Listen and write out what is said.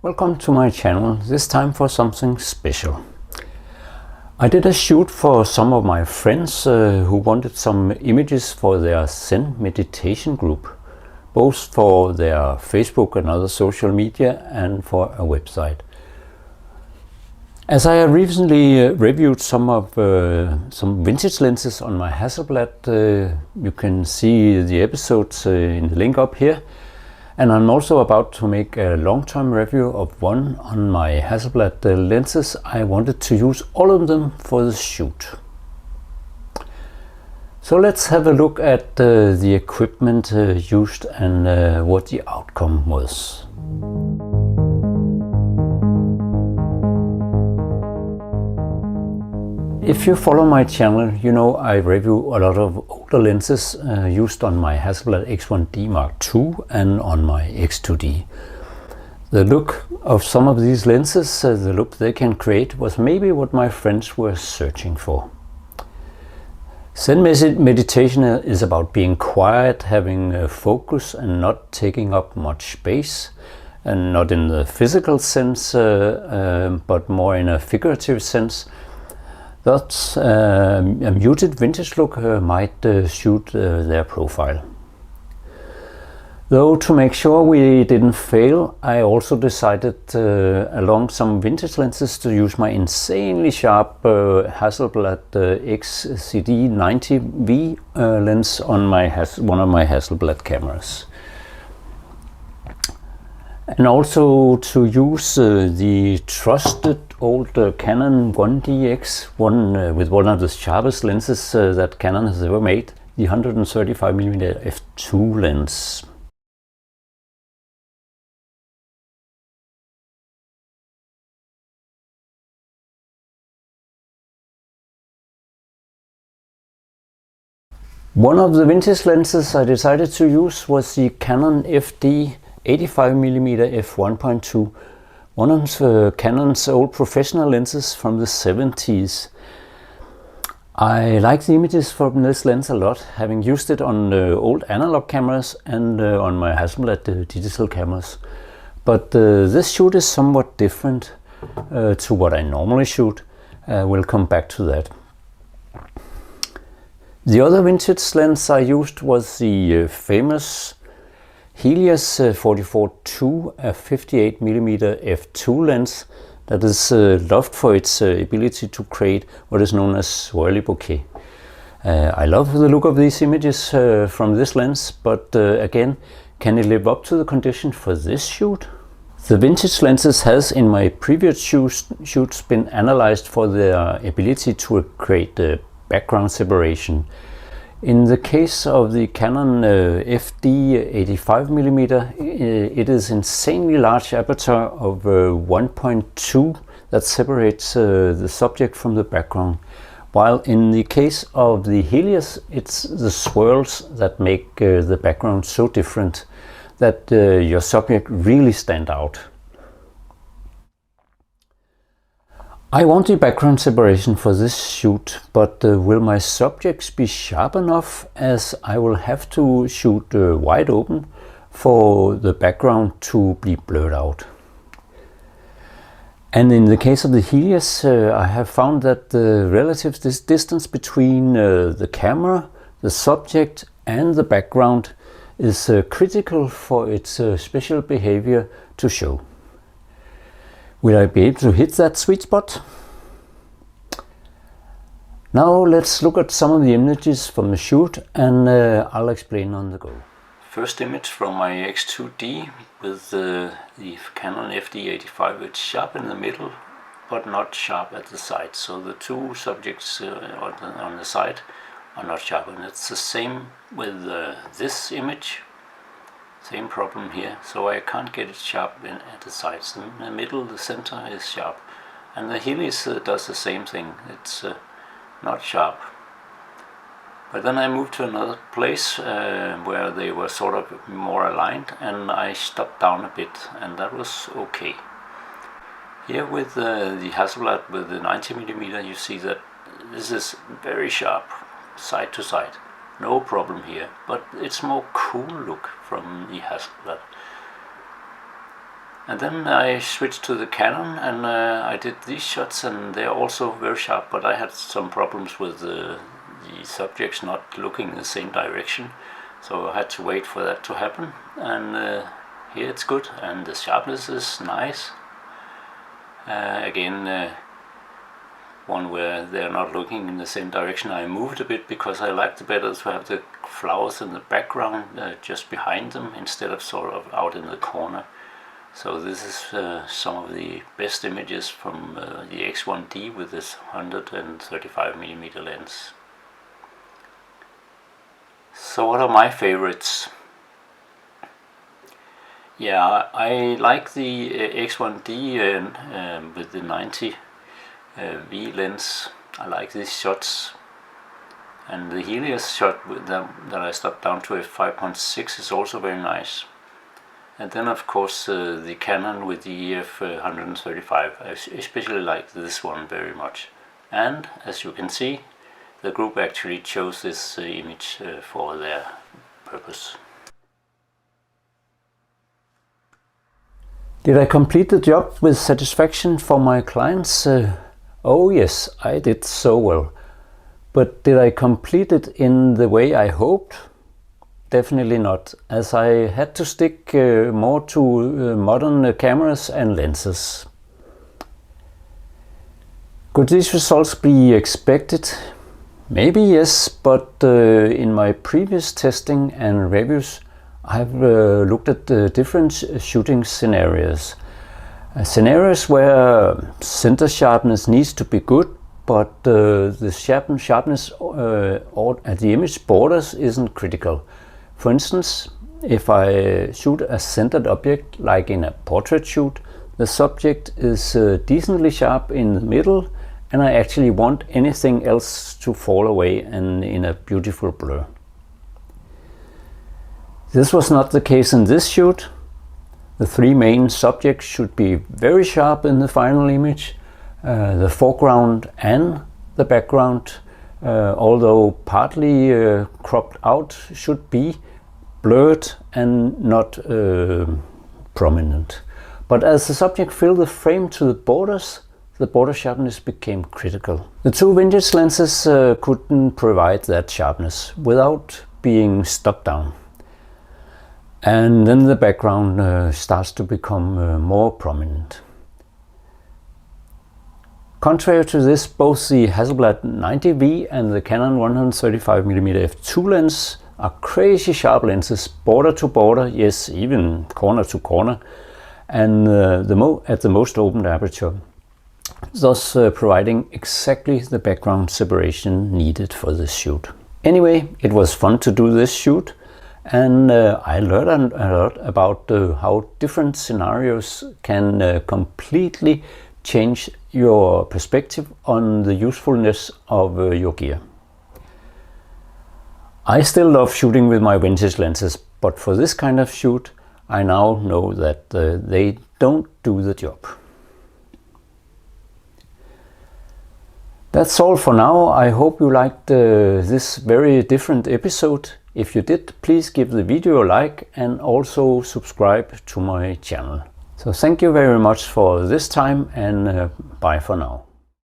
Welcome to my channel, this time for something special. I did a shoot for some of my friends who wanted some images for their Zen meditation group, both for their Facebook and other social media and for a website. As I have recently reviewed some vintage lenses on my Hasselblad, you can see the episodes in the link up here. And I'm also about to make a long-term review of one on my Hasselblad lenses. I wanted to use all of them for the shoot. So let's have a look at the equipment used and what the outcome was. If you follow my channel, you know I review a lot of older lenses used on my Hasselblad X1D Mark II and on my X2D. The look of some of these lenses, the look they can create, was maybe what my friends were searching for. Zen meditation is about being quiet, having focus and not taking up much space. And not in the physical sense, but more in a figurative sense. Thus, a muted vintage look might suit their profile. Though to make sure we didn't fail, I also decided along some vintage lenses to use my insanely sharp Hasselblad XCD90V lens on one of my Hasselblad cameras. And also to use the trusted old Canon 1DX, with one of the sharpest lenses that Canon has ever made, the 135mm f2 lens. One of the vintage lenses I decided to use was the Canon FD 85mm f1.2, one of Canon's old professional lenses from the 70s. I like the images from this lens a lot, having used it on old analog cameras and on my Hasselblad digital cameras. But this shoot is somewhat different to what I normally shoot. We'll come back to that. The other vintage lens I used was the famous Helios 44-2, a 58mm f2 lens that is loved for its ability to create what is known as swirly bokeh. I love the look of these images from this lens, but again, can it live up to the condition for this shoot? The vintage lenses has in my previous shoots been analyzed for their ability to create background separation. In the case of the Canon FD 85mm, it is insanely large aperture of 1.2 that separates the subject from the background. While in the case of the Helios, it's the swirls that make the background so different that your subject really stand out. I want the background separation for this shoot, but will my subjects be sharp enough, as I will have to shoot wide open for the background to be blurred out? And in the case of the Helios, I have found that the relative distance between the camera, the subject and the background is critical for its special behavior to show. Will I be able to hit that sweet spot? Now let's look at some of the images from the shoot, and I'll explain on the go. First image from my X2D with the Canon FD85. It's sharp in the middle, but not sharp at the side. So the two subjects on the side are not sharp, and it's the same with this image. Same problem here, so I can't get it sharp at the sides. In the middle, the center is sharp, and the Helios does the same thing. It's not sharp. But then I moved to another place where they were sort of more aligned, and I stopped down a bit, and that was okay. Here with the Hasselblad with the 90mm, you see that this is very sharp, side to side. No problem here, but it's more cool look from the Hasselblad. And then I switched to the Canon, and I did these shots, and they're also very sharp, but I had some problems with the subjects not looking in the same direction, so I had to wait for that to happen. And here it's good, and the sharpness is nice. Again, one where they're not looking in the same direction. I moved a bit because I liked it better to have the flowers in the background just behind them instead of sort of out in the corner. So this is some of the best images from the X1D with this 135mm lens. So what are my favorites? Yeah, I like the X1D with the 90 V lens. I like these shots, and the Helios shot with them that I stopped down to f5.6 is also very nice. And then of course the Canon with the EF 135. I especially like this one very much. And as you can see, the group actually chose this image for their purpose. Did I complete the job with satisfaction for my clients? Oh yes, I did so well. But did I complete it in the way I hoped? Definitely not, as I had to stick more to modern cameras and lenses. Could these results be expected? Maybe yes, but in my previous testing and reviews I've looked at different shooting scenarios. Scenarios where center sharpness needs to be good, but the sharpness at the image borders isn't critical. For instance, if I shoot a centered object, like in a portrait shoot, the subject is decently sharp in the middle, and I actually want anything else to fall away and in a beautiful blur. This was not the case in this shoot. The three main subjects should be very sharp in the final image. The foreground and the background, although partly cropped out, should be blurred and not prominent. But as the subject filled the frame to the borders, the border sharpness became critical. The two vintage lenses couldn't provide that sharpness without being stuck down. And then the background starts to become more prominent. Contrary to this, both the Hasselblad 90V and the Canon 135mm f2 lens are crazy sharp lenses, border to border, yes, even corner to corner, and at the most opened aperture, thus providing exactly the background separation needed for this shoot. Anyway, it was fun to do this shoot, and I learned a lot about how different scenarios can completely change your perspective on the usefulness of your gear. I still love shooting with my vintage lenses, but for this kind of shoot I now know that they don't do the job. That's all for now. I hope you liked this very different episode. If you did, please give the video a like and also subscribe to my channel. So thank you very much for this time, and bye for now.